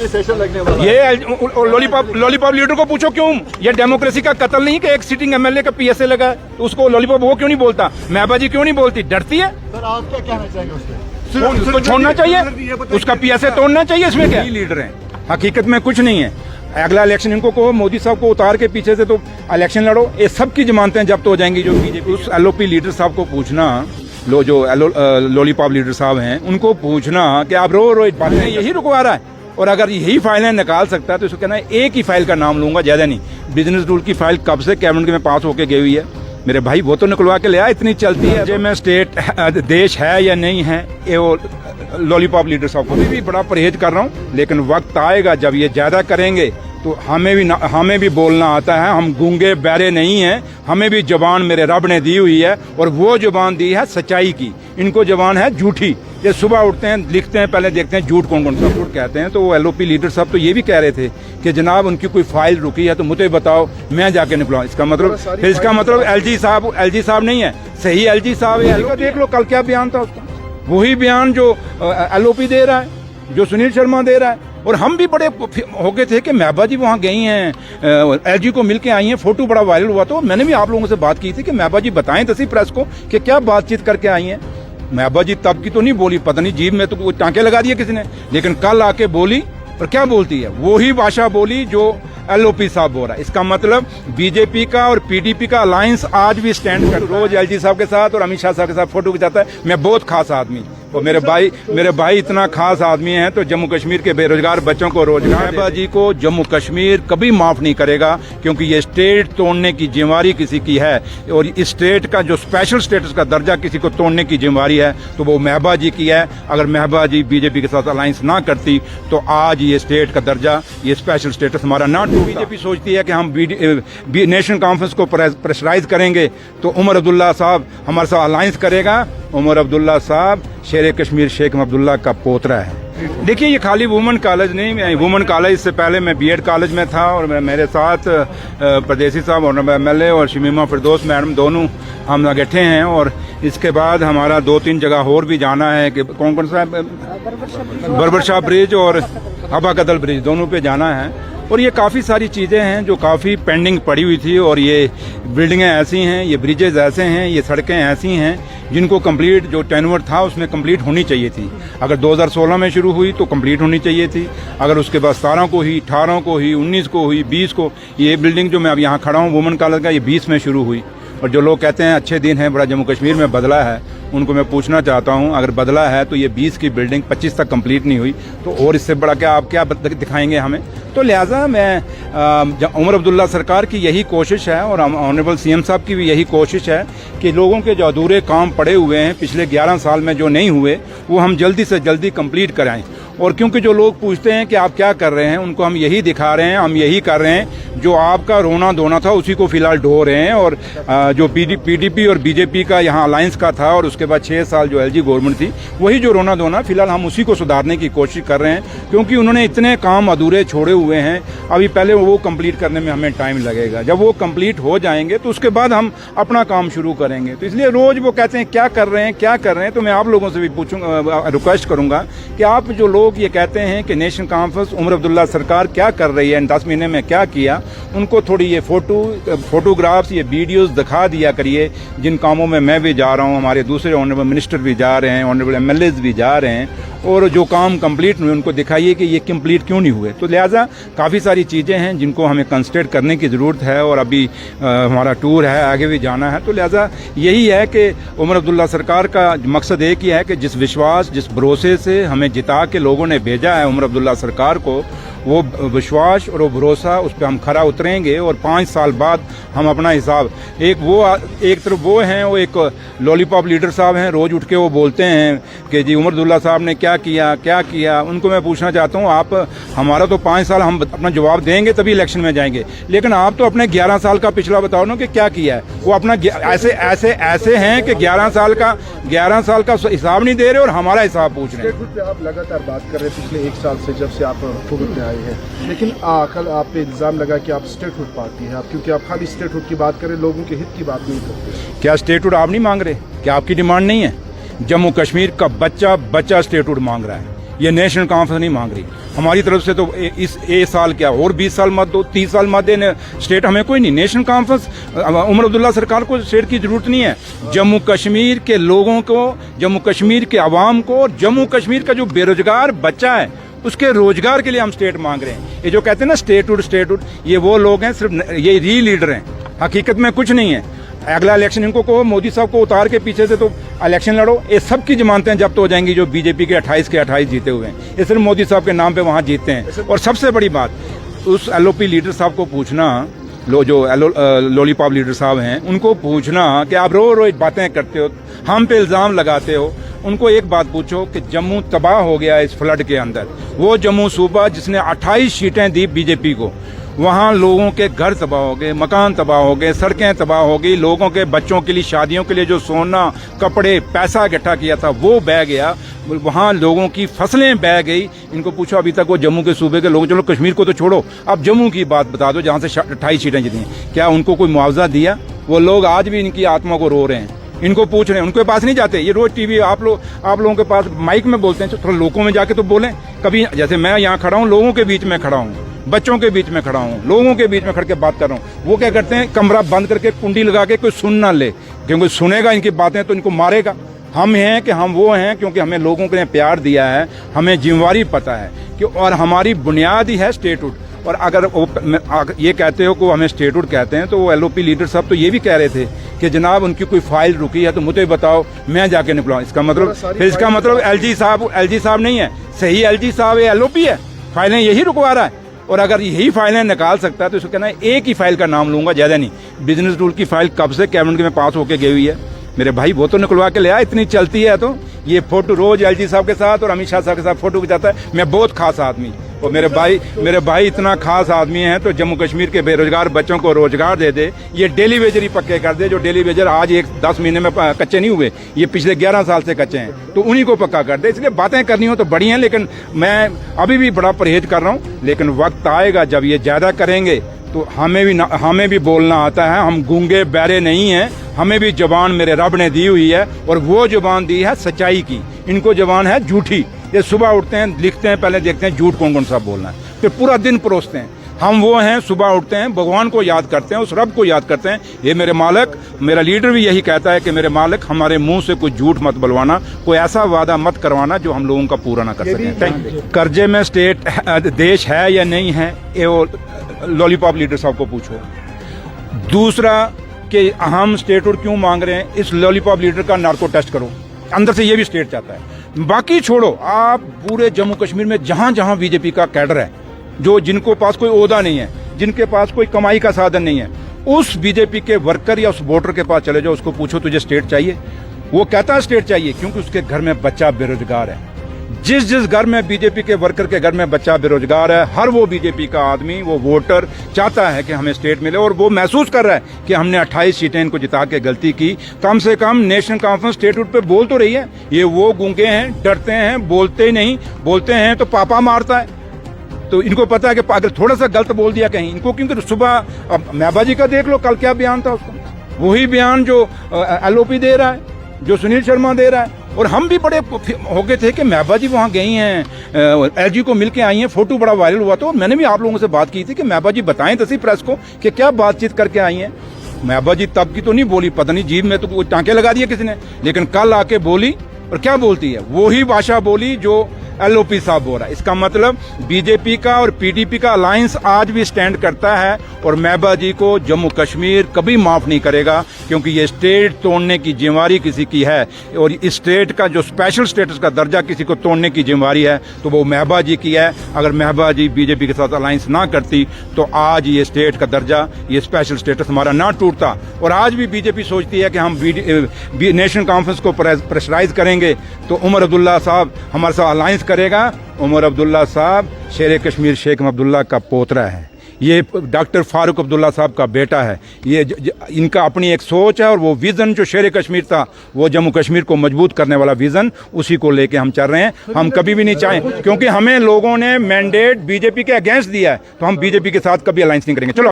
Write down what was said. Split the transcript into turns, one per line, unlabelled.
Session लगने वाला
ये लॉलीपॉप लीडर को पूछो क्यों? ये डेमोक्रेसी का कत्ल नहीं कि एक सिटिंग एमएलए का पीएसए लगा है तो उसको लॉलीपॉप वो क्यों नहीं बोलता? महबा जी क्यों नहीं बोलती? डरती है?
सर आप क्या कहना चाहेंगे उससे?
उसको छोड़ना चाहिए, उसका पीएसए तोड़ना चाहिए। इसमें क्या लीडर है? हकीकत में कुछ नहीं है। अगला इलेक्शन इनको कहो मोदी साहब को उतार के पीछे से तो इलेक्शन लड़ो, ये सबकी जमानतें जब्त हो जाएंगी। जो बीजेपी उस एलओपी लीडर साहब को पूछना, जो लॉलीपॉप लीडर साहब हैं उनको पूछना कि आप रोज बातें यही रुकवा रहा है, और अगर यही फाइलें निकाल सकता है तो इसको कहना है एक ही फाइल का नाम लूंगा, ज्यादा नहीं। बिजनेस रूल की फाइल कब से कैबिनेट में पास होके गई हुई है मेरे भाई, वो तो निकलवा के ले आया, इतनी चलती है। जो मैं स्टेट देश है या नहीं है, ये वो लॉलीपॉप लीडर साहब को भी बड़ा परहेज कर रहा हूँ, लेकिन वक्त आएगा जब ये ज्यादा करेंगे तो हमें भी बोलना आता है। हम गूंगे बहरे नहीं हैं, हमें भी जुबान मेरे रब ने दी हुई है, और वो जुबान दी है सच्चाई की। इनको जुबान है झूठी। ये सुबह उठते हैं, लिखते हैं, पहले देखते हैं झूठ कौन कौन सा झूठ कहते हैं। तो वो एलओपी लीडर साहब तो ये भी कह रहे थे कि जनाब उनकी कोई फाइल रुकी है तो मुझे बताओ, मैं जाके निकलवाऊं। इसका मतलब एलजी साहब नहीं है, सही एलजी साहब है। देख लो कल क्या बयान था उसका, वही बयान जो एलओपी दे रहा है, जो सुनील शर्मा दे रहा है। और हम भी बड़े हो गए थे कि महबा जी वहाँ गई हैं, एलजी को मिलके आई हैं, फोटो बड़ा वायरल हुआ। तो मैंने भी आप लोगों से बात की थी कि महबा जी बताएं तसी प्रेस को कि क्या बातचीत करके आई हैं। महबा जी तब की तो नहीं बोली, पता नहीं जीभ में तो टांके लगा दिए किसी ने, लेकिन कल आके बोली। और क्या बोलती है? वही भाषा बोली जो एलओपी साहब बोल रहा है। इसका मतलब बीजेपी का और पीडीपी का अलायंस आज भी स्टैंड कर, रोज एलजी साहब के साथ और अमित शाह साहब के साथ फोटो खिंचाता है। मैं बहुत खास आदमी, और मेरे भाई इतना खास आदमी हैं तो जम्मू कश्मीर के बेरोजगार बच्चों को रोजगार। महबा जी को जम्मू कश्मीर कभी माफ नहीं करेगा, क्योंकि ये स्टेट तोड़ने की जिम्मेवारी किसी की है, और इस स्टेट का जो स्पेशल स्टेटस का दर्जा किसी को तोड़ने की जिम्मेवारी है तो वो महबा जी की है। अगर महबा जी बीजेपी के साथ अलायंस ना करती तो आज ये स्टेट का दर्जा, ये स्पेशल स्टेटस हमारा ना। बीजेपी सोचती है कि हम नेशनल कॉन्फ्रेंस को प्रेशराइज करेंगे तो उमर अब्दुल्ला साहब हमारे साथ अलायंस करेगा। उमर अब्दुल्ला साहब शेर कश्मीर शेख अब्दुल्ला का पोतरा है। देखिए ये खाली वुमेन कॉलेज नहीं, वुमेन कॉलेज से पहले मैं बीएड कॉलेज में था, और मेरे साथ परदेसी साहब और एमएलए और शमीमा फिरदौस मैडम दोनों हम इकट्ठे हैं। और इसके बाद हमारा 2-3 जगह और भी जाना है कि कौन सा बर्बर ब्रिज और हबा कदल ब्रिज, दोनों पे जाना है। और ये काफ़ी सारी चीज़ें हैं जो काफ़ी पेंडिंग पड़ी हुई थी, और ये बिल्डिंगें ऐसी हैं, ये ब्रिजेज ऐसे हैं, ये सड़कें ऐसी हैं जिनको कंप्लीट, जो टेन्योर था उसमें कंप्लीट होनी चाहिए थी। अगर 2016 में शुरू हुई तो कंप्लीट होनी चाहिए थी, अगर उसके बाद 17 को हुई, 18 को हुई, 19 को हुई, 20 को। ये बिल्डिंग जो मैं अब यहाँ खड़ा हूँ वुमेन कॉलेज का, ये 20 में शुरू हुई। और जो लोग कहते हैं अच्छे दिन हैं, बड़ा जम्मू कश्मीर में बदला है, उनको मैं पूछना चाहता हूं अगर बदला है तो ये 20 की बिल्डिंग 25 तक कंप्लीट नहीं हुई, तो और इससे बड़ा क्या आप क्या दिखाएंगे हमें? तो लिहाजा मैं उमर अब्दुल्ला सरकार की यही कोशिश है, और ऑनरेबल सीएम साहब की भी यही कोशिश है कि लोगों के जो अधूरे काम पड़े हुए हैं पिछले 11 साल में जो नहीं हुए, वो हम जल्दी से जल्दी कंप्लीट कराएं। और क्योंकि जो लोग पूछते हैं कि आप क्या कर रहे हैं, उनको हम यही दिखा रहे हैं, हम यही कर रहे हैं जो आपका रोना धोना था उसी को फिलहाल ढो रहे हैं। और जो पीडीपी और बीजेपी का यहाँ अलायंस का था, और उसके बाद 6 साल जो एलजी गवर्नमेंट थी, वही जो रोना धोना फिलहाल हम उसी को सुधारने की कोशिश कर रहे हैं, क्योंकि उन्होंने इतने काम अधूरे छोड़े हुए हैं। अभी पहले वो कंप्लीट करने में हमें टाइम लगेगा, जब वो कंप्लीट हो जाएंगे तो उसके बाद हम अपना काम शुरू करेंगे। तो इसलिए रोज वो कहते हैं क्या कर रहे हैं, क्या कर रहे हैं। तो मैं आप लोगों से भी पूछूंगा, रिक्वेस्ट करूंगा कि आप जो लोग ये कहते हैं कि नेशनल कॉन्फ्रेंस उमर अब्दुल्ला सरकार क्या कर रही है, 10 महीने में क्या किया, उनको थोड़ी ये फोटोग्राफ्स, ये वीडियोस दिखा दिया करिए। जिन कामों में मैं भी जा रहा हूँ, हमारे दूसरे ऑनरेबल मिनिस्टर भी जा रहे हैं, ऑनरेबल एमएलएज भी जा रहे हैं, और जो काम कंप्लीट हुए उनको दिखाइए कि ये कंप्लीट क्यों नहीं हुए। तो लिहाजा काफ़ी सारी चीज़ें हैं जिनको हमें कंसिडर करने की ज़रूरत है, और अभी हमारा टूर है, आगे भी जाना है। तो लिहाजा यही है कि उमर अब्दुल्ला सरकार का मकसद एक ही है कि जिस विश्वास, जिस भरोसे से हमें जिता के लोगों ने भेजा है उमर अब्दुल्ला सरकार को, वो विश्वास और वो भरोसा, उस पर हम खरा उतरेंगे। और 5 साल बाद हम अपना हिसाब, एक तरफ वो हैं, वो एक लॉलीपॉप लीडर साहब हैं, रोज उठ के वो बोलते हैं कि जी उमर अब्दुल्ला साहब ने क्या किया। उनको मैं पूछना चाहता हूँ, आप हमारा तो 5 साल हम अपना जवाब देंगे तभी इलेक्शन में जाएंगे, लेकिन आप तो अपने 11 साल का पिछला बताओ ना कि क्या किया है। वो अपना ऐसे हैं कि 11 साल का हिसाब नहीं दे रहे और हमारा हिसाब पूछ रहे हैं।
आप लगातार बात कर रहे हैं पिछले 1 साल से, जब से आप हुकूमत में आए हैं, लेकिन कल आप पे इल्ज़ाम लगा कि आप स्टेटहुड पार्टी हैं, क्योंकि आप खाली स्टेटहुड की बात करें, लोगों के हित की बात नहीं करते।
क्या स्टेटहुड आप नहीं मांग रहे? क्या आपकी डिमांड नहीं है? जम्मू कश्मीर का बच्चा स्टेटहुड मांग रहा है। ये नेशनल कॉन्फ्रेंस नहीं मांग रही। हमारी तरफ से तो इस ए साल क्या और 20 साल मत दो, 30 साल मत देने स्टेट हमें कोई नहीं। नेशनल कॉन्फ्रेंस उमर अब्दुल्ला सरकार को स्टेट की जरूरत नहीं है। जम्मू कश्मीर के लोगों को, जम्मू कश्मीर के अवाम को और जम्मू कश्मीर का जो बेरोजगार बच्चा है उसके रोजगार के लिए हम स्टेट मांग रहे हैं। ये जो कहते हैं ना स्टेटहुड, ये वो लोग हैं, सिर्फ ये री लीडर हैं, हकीकत में कुछ नहीं है। अगला इलेक्शन इनको कहो मोदी साहब को उतार के पीछे से तो इलेक्शन लड़ो, ये सबकी जमानतें जब्त हो जाएंगी जो बीजेपी के 28 जीते हुए हैं। ये सिर्फ मोदी साहब के नाम पे वहां जीतते हैं। और सबसे बड़ी बात, उस एलओपी लीडर साहब को पूछना, जो लॉलीपॉप लीडर साहब हैं, उनको पूछना कि आप रोज बातें करते हो, हम पे इल्जाम लगाते हो। उनको एक बात पूछो कि जम्मू तबाह हो गया इस फ्लड के अंदर। वो जम्मू सूबा जिसने 28 सीटें दी बीजेपी को, वहाँ लोगों के घर तबाह हो गए, मकान तबाह हो गए, सड़कें तबाह हो गई, लोगों के बच्चों के लिए शादियों के लिए जो सोना, कपड़े, पैसा इकट्ठा किया था वो बह गया। वहाँ लोगों की फसलें बह गई। इनको पूछो अभी तक वो जम्मू के सूबे के लोग, चलो कश्मीर को तो छोड़ो, अब जम्मू की बात बता दो जहाँ से 28 सीटें जीती हैं, क्या उनको कोई मुआवजा दिया? वो लोग आज भी इनकी आत्मा को रो रहे हैं। इनको पूछ रहे हैं, उनके पास नहीं जाते। ये रोज टीवी आप लोगों के पास माइक में बोलते हैं, थोड़ा लोगों में जाके तो बोलें कभी। जैसे मैं यहाँ खड़ा हूँ, लोगों के बीच में खड़ा हूँ, बच्चों के बीच में खड़ा हूँ, लोगों के बीच में खड़ के बात कर रहा हूँ। वो क्या करते हैं, कमरा बंद करके कुंडी लगा के कोई सुन ना ले, क्योंकि सुनेगा इनकी बातें तो इनको मारेगा। हम हैं कि हम वो हैं क्योंकि हमें लोगों ने प्यार दिया है, हमें जिम्मेवारी पता है कि, और हमारी बुनियाद ही है स्टेटहुड। और अगर ये कहते हो कि हमें स्टेटहुड कहते हैं, तो वो एलओपी लीडर साहब तो ये भी कह रहे थे कि जनाब उनकी कोई फाइल रुकी है तो मुझे बताओ, मैं जाके निकलाऊं। इसका मतलब एलजी साहब नहीं है, सही एलजी साहब है, एलओपी है, फाइलें यही रुकवा रहा है। और अगर यही फाइलें निकाल सकता है तो इसको कहना है एक ही फाइल का नाम लूंगा, ज्यादा नहीं। बिजनेस रूल की फाइल कब से कैबिनेट में पास होके गई हुई है मेरे भाई, वो तो निकलवा के ले आया, इतनी चलती है। तो ये फोटो रोज एलजी साहब के साथ और अमित शाह साहब के साथ फोटो खिंचाता है। मैं बहुत खास आदमी, और मेरे भाई इतना खास आदमी हैं तो जम्मू कश्मीर के बेरोजगार बच्चों को रोजगार दे दे, ये डेली वेजर ही पक्के कर दे। जो डेली वेजर आज 10 महीने में कच्चे नहीं हुए, ये पिछले 11 साल से कच्चे हैं, तो उन्हीं को पक्का कर दे। इसलिए बातें करनी हो तो बड़ी हैं, लेकिन मैं अभी भी बड़ा परहेज कर रहा हूँ। लेकिन वक्त आएगा जब ये ज्यादा करेंगे तो हमें भी बोलना आता है। हम गूंगे बैरे नहीं हैं, हमें भी जबान मेरे रब ने दी हुई है, और वो जबान दी है सच्चाई की। इनको जबान है झूठी। ये सुबह उठते हैं, लिखते हैं, पहले देखते हैं झूठ कौन कौन सा बोलना है, फिर पूरा दिन परोसते हैं। हम वो हैं, सुबह उठते हैं, भगवान को याद करते हैं, उस रब को याद करते हैं। ये मेरे मालिक, मेरा लीडर भी यही कहता है कि मेरे मालिक हमारे मुंह से कोई झूठ मत बुलवाना, कोई ऐसा वादा मत करवाना जो हम लोगों का पूरा ना कर सकें। कर्जे में स्टेट देश है या नहीं है, ये लॉलीपॉप लीडर साहब को पूछो। दूसरा कि हम स्टेटहुड क्यों मांग रहे हैं, इस लॉलीपॉप लीडर का नार्को टेस्ट करो, अंदर से ये भी स्टेट चाहता है। बाकी छोड़ो, आप पूरे जम्मू कश्मीर में जहां जहां बीजेपी का कैडर है, जो जिनको पास कोई ओहदा नहीं है, जिनके पास कोई कमाई का साधन नहीं है, उस बीजेपी के वर्कर या उस वोटर के पास चले जाओ, उसको पूछो तुझे स्टेट चाहिए। वो कहता है स्टेट चाहिए क्योंकि उसके घर में बच्चा बेरोजगार है। जिस घर में बीजेपी के वर्कर के घर में बच्चा बेरोजगार है, हर वो बीजेपी का आदमी, वो वोटर चाहता है कि हमें स्टेट मिले, और वो महसूस कर रहा है कि हमने 28 सीटें इनको जिता के गलती की। कम से कम नेशनल कॉन्फ्रेंस स्टेटहुड पे बोल तो रही है। ये वो गूंगे हैं, डरते हैं, बोलते ही नहीं, बोलते हैं तो पापा मारता है। तो इनको पता है कि अगर थोड़ा सा गलत बोल दिया कहीं, इनको क्योंकि सुबह महबा जी का देख लो, कल क्या बयान था उसका, वही बयान जो एलओपी दे रहा है, जो सुनील शर्मा दे रहा है। और हम भी बड़े हो गए थे कि महबा जी वहाँ गई हैं, एलजी को मिलके आई हैं, फोटो बड़ा वायरल हुआ। तो मैंने भी आप लोगों से बात की थी कि महबा जी बताएं तो सही प्रेस को कि क्या बातचीत करके आई हैं। महबा जी तब की तो नहीं बोली, पता नहीं जीभ में तो टांके लगा दिए किसी ने, लेकिन कल आके बोली। और क्या बोलती है, वही भाषा बोली जो एलओपी साहब बोल रहा है। इसका मतलब बीजेपी का और पीडीपी का अलायंस आज भी स्टैंड करता है, और महबा जी को जम्मू कश्मीर कभी माफ नहीं करेगा, क्योंकि ये स्टेट तोड़ने की जिम्मेवारी किसी की है, और इस स्टेट का जो स्पेशल स्टेटस का दर्जा किसी को तोड़ने की जिम्मेवारी है तो वो महबा जी की है। अगर महबा जी बीजेपी के साथ अलायंस ना करती तो आज ये स्टेट का दर्जा, ये स्पेशल स्टेटस हमारा ना टूटता। और आज भी बीजेपी सोचती है कि हम नेशनल कॉन्फ्रेंस को प्रेशराइज करेंगे तो उमर अब्दुल्ला साहब हमारे साथ अलायंस करेगा। उमर अब्दुल्ला साहब शेर कश्मीर शेख अब्दुल्ला का पोतरा है, ये डॉक्टर फारूक अब्दुल्ला साहब का बेटा है। ये इनका अपनी एक सोच है, और वो विजन जो शेर कश्मीर था, वो जम्मू कश्मीर को मजबूत करने वाला विजन, उसी को लेके हम चल रहे हैं। हम कभी भी नहीं चाहें, क्योंकि हमें लोगों ने मैंडेट बीजेपी के अगेंस्ट दिया है, तो हम बीजेपी के साथ कभी अलायंस नहीं करेंगे। चलो।